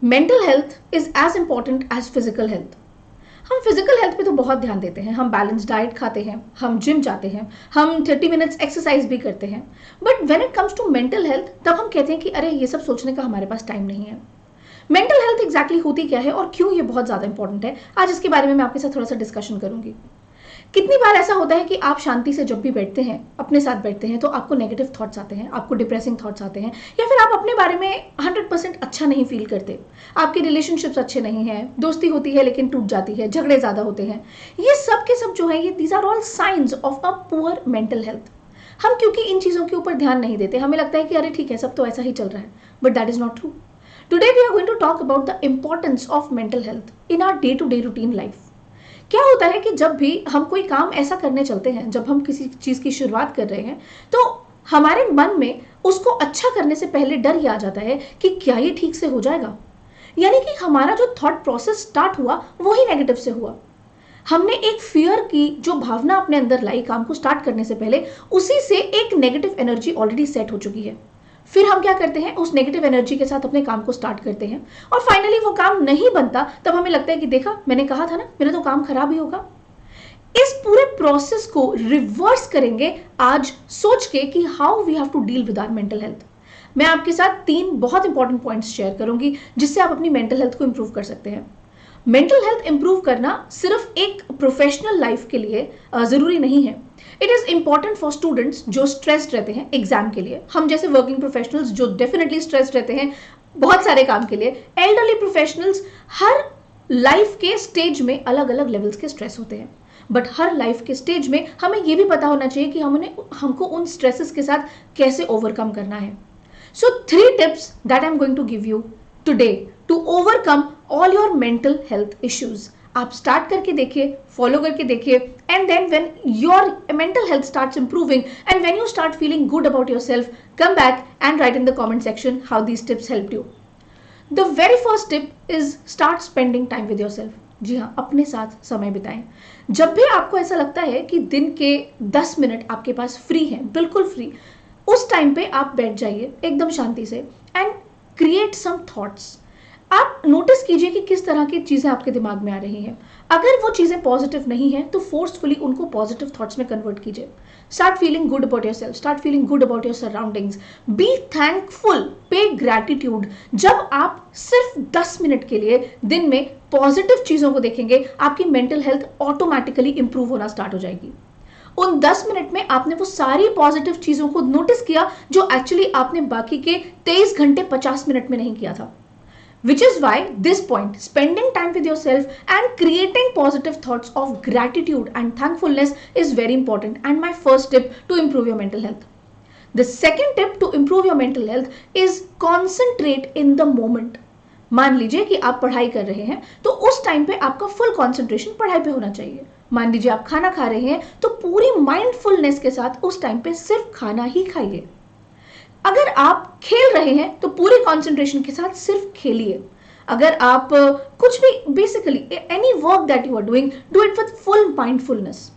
Mental health is as important as physical health. हम physical health पे तो बहुत ध्यान देते हैं, हम बैलेंस डाइट खाते हैं, हम जिम जाते हैं, हम 30 मिनट्स एक्सरसाइज भी करते हैं, but when it comes to mental health तब हम कहते हैं कि अरे ये सब सोचने का हमारे पास टाइम नहीं है। मेंटल हेल्थ एग्जैक्टली होती क्या है और क्यों ये बहुत ज़्यादा इंपॉर्टेंट है, आज इसके बारे में मैं आपके साथ थोड़ा सा डिस्कशन करूंगी। कितनी बार ऐसा होता है कि आप शांति से जब भी बैठते हैं, अपने साथ बैठते हैं, तो आपको नेगेटिव थॉट्स आते हैं, आपको डिप्रेसिंग थॉट्स आते हैं, या फिर आप अपने बारे में 100% अच्छा नहीं फील करते, आपके रिलेशनशिप्स अच्छे नहीं हैं, दोस्ती होती है लेकिन टूट जाती है, झगड़े ज़्यादा होते हैं। ये सब के सब जो है, ये these are all signs of a poor mental health. हम क्योंकि इन चीज़ों के ऊपर ध्यान नहीं देते, हमें लगता है कि अरे ठीक है, सब तो ऐसा ही चल रहा है, but that is not true. Today we are going to talk about the importance of mental health in our day to day routine life. क्या होता है कि जब भी हम कोई काम ऐसा करने चलते हैं, जब हम किसी चीज़ की शुरुआत कर रहे हैं, तो हमारे मन में उसको अच्छा करने से पहले डर ये आ जाता है कि क्या ये ठीक से हो जाएगा। यानी कि हमारा जो थॉट प्रोसेस स्टार्ट हुआ वो ही नेगेटिव से हुआ। हमने एक फियर की जो भावना अपने अंदर लाई काम को स्टार्ट करने से पहले, उसी से एक नेगेटिव एनर्जी ऑलरेडी सेट हो चुकी है। फिर हम क्या करते हैं, उस नेगेटिव एनर्जी के साथ अपने काम को स्टार्ट करते हैं, और फाइनली वो काम नहीं बनता, तब हमें लगता है कि देखा, मैंने कहा था ना, मेरा तो काम खराब ही होगा। इस पूरे प्रोसेस को रिवर्स करेंगे आज सोच के कि how we have to deal with our mental health. मैं आपके साथ 3 बहुत इंपॉर्टेंट पॉइंट्स शेयर करूंगी जिससे आप अपनी मेंटल हेल्थ को इंप्रूव कर सकते हैं। मेंटल हेल्थ इंप्रूव करना सिर्फ एक प्रोफेशनल लाइफ के लिए जरूरी नहीं है। It is important for students जो स्ट्रेस्ड रहते हैं एग्जाम के लिए, हम जैसे वर्किंग प्रोफेशनल्स जो डेफिनेटली स्ट्रेस्ड रहते हैं बहुत सारे काम के लिए, एल्डरली प्रोफेशनल्स। हर लाइफ के स्टेज में अलग अलग लेवल्स के स्ट्रेस होते हैं, बट हर लाइफ के स्टेज में हमें यह भी पता होना चाहिए कि हमको उन स्ट्रेसेस के साथ कैसे ओवरकम करना है। So 3 tips that I am going to give you today to overcome all your mental health issues. आप स्टार्ट करके देखिए, फॉलो करके देखिए, and then when your mental health starts improving and when you start feeling good about yourself, come back and write in the comment section how these tips helped you. The very first tip is start spending time with yourself. जी हाँ, अपने साथ समय बिताएं। जब भी आपको ऐसा लगता है कि दिन के 10 मिनट आपके पास फ्री हैं, बिल्कुल फ्री, उस टाइम पे आप बैठ जाइए एकदम शांति से एंड क्रिएट सम थॉट्स। आप नोटिस कीजिए कि किस तरह की चीज़ें आपके दिमाग में आ रही हैं। अगर वो चीज़ें पॉजिटिव नहीं हैं तो फोर्सफुली उनको पॉजिटिव थॉट्स में कन्वर्ट कीजिए। Start feeling good about yourself, start feeling good about your surroundings, be thankful, पे ग्रैटिट्यूड। जब आप सिर्फ 10 मिनट के लिए दिन में पॉजिटिव चीज़ों को देखेंगे, आपकी मेंटल हेल्थ ऑटोमेटिकली इंप्रूव होना स्टार्ट हो जाएगी। उन 10 मिनट में आपने वो सारी पॉजिटिव चीज़ों को नोटिस किया जो एक्चुअली आपने बाकी के 23 घंटे 50 मिनट में नहीं किया था। Which is why this point, spending time with yourself and creating positive thoughts of gratitude and thankfulness, is very important and my first tip to improve your mental health. The second tip to improve your mental health is concentrate in the moment. मान लीजिए कि आप पढ़ाई कर रहे हैं तो उस टाइम पे आपका फुल कंसंट्रेशन पढ़ाई पे होना चाहिए। मान लीजिए आप खाना खा रहे हैं तो पूरी माइंडफुलनेस के साथ उस टाइम पे सिर्फ खाना ही खाइए। अगर आप खेल रहे हैं तो पूरे कंसंट्रेशन के साथ सिर्फ खेलिए। अगर आप कुछ भी, basically any work that you are doing, do it with full mindfulness.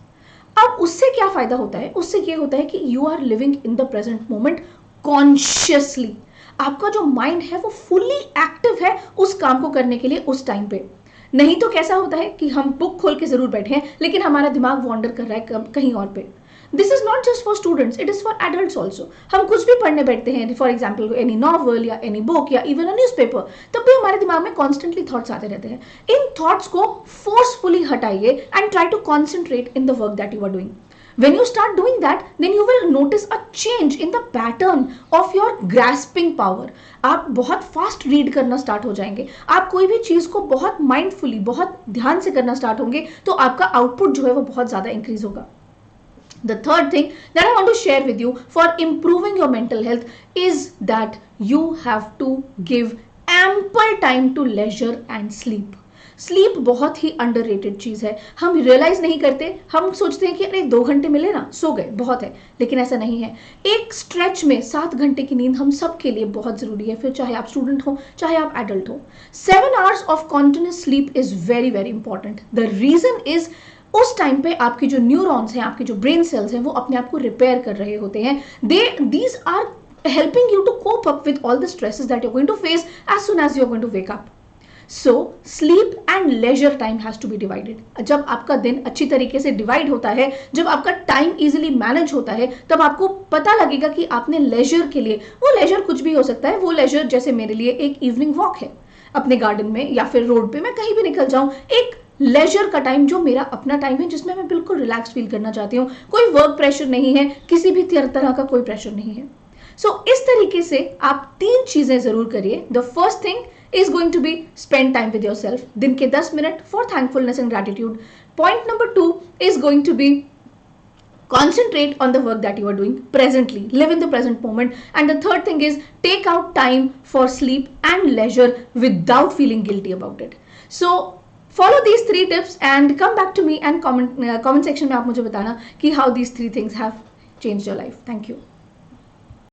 अब उससे क्या फायदा होता है? उससे ये होता है कि you are living in the present moment consciously. आपका जो माइंड है वो फुल्ली एक्टिव है उस काम को करने के लिए उस टाइम पे। नहीं तो कैसा होता है कि हम बुक खोल के जरूर बैठे हैं लेकिन हमारा दिमाग वॉन्डर कर रहा है कहीं और पे। This is not just for students, it is for adults also. हम कुछ भी पढ़ने बैठते हैं, फॉर एग्जाम्पल एनी नॉवल या एनी बुक या इवन अ न्यूज़पेपर, तब भी हमारे दिमाग में कॉन्स्टेंटली थॉट्स आते रहते हैं। इन थॉट्स को फोर्सफुली हटाइए and try to concentrate in the work that you are doing. When you start doing that, then you will notice a change in the pattern of your grasping power. आप बहुत fast read करना start हो जाएंगे। आप कोई भी चीज़ को बहुत माइंडफुली, बहुत ध्यान से करना स्टार्ट होंगे तो आपका आउटपुट जो है वो बहुत ज़्यादा इंक्रीज होगा। The third thing that I want to share with you for improving your mental health is that you have to give ample time to leisure and sleep. Sleep बहुत ही अंडररेटेड चीज़ है। हम realise नहीं करते, हम सोचते हैं कि अरे 2 घंटे मिले ना, सो गए, बहुत है, लेकिन ऐसा नहीं है। एक स्ट्रेच में 7 घंटे की नींद हम सब के लिए बहुत ज़रूरी है, फिर चाहे आप स्टूडेंट हो चाहे आप एडल्ट हो। 7 hours of continuous sleep is very very important. The reason is उस टाइम पे आपके जो न्यूरॉन्स हैं, आपके जो ब्रेन सेल्स हैं, वो अपने आप को रिपेयर कर रहे होते हैं। These are helping you to cope up with all the stresses that you're going to face as soon as you're going to wake up. So sleep and leisure time has to be divided. जब आपका दिन अच्छी तरीके से divide होता है, जब आपका टाइम इजीली मैनेज होता है, तब आपको पता लगेगा कि आपने लेजर के लिए, वो लेजर कुछ भी हो सकता है, वो लेजर जैसे मेरे लिए एक इवनिंग वॉक है अपने गार्डन में या फिर रोड पे मैं कहीं भी निकल जाऊं, एक लेजर का टाइम जो मेरा अपना टाइम है जिसमें मैं बिल्कुल रिलैक्स फील करना चाहती हूँ, कोई वर्क प्रेशर नहीं है, किसी भी तरह का कोई प्रेशर नहीं है. सो इस तरीके से आप 3 चीजें जरूर करिए. The first thing is going to be spend time with yourself. दिन के 10 minute for thankfulness and gratitude. Point number 2 is going to be concentrate on the work that you are doing presently. Live in the present moment. And the third thing is take out time for sleep and leisure without feeling guilty about it. So follow these 3 tips and come back to me and comment section में आप मुझे बताना कि how these 3 things have changed your life. Thank you.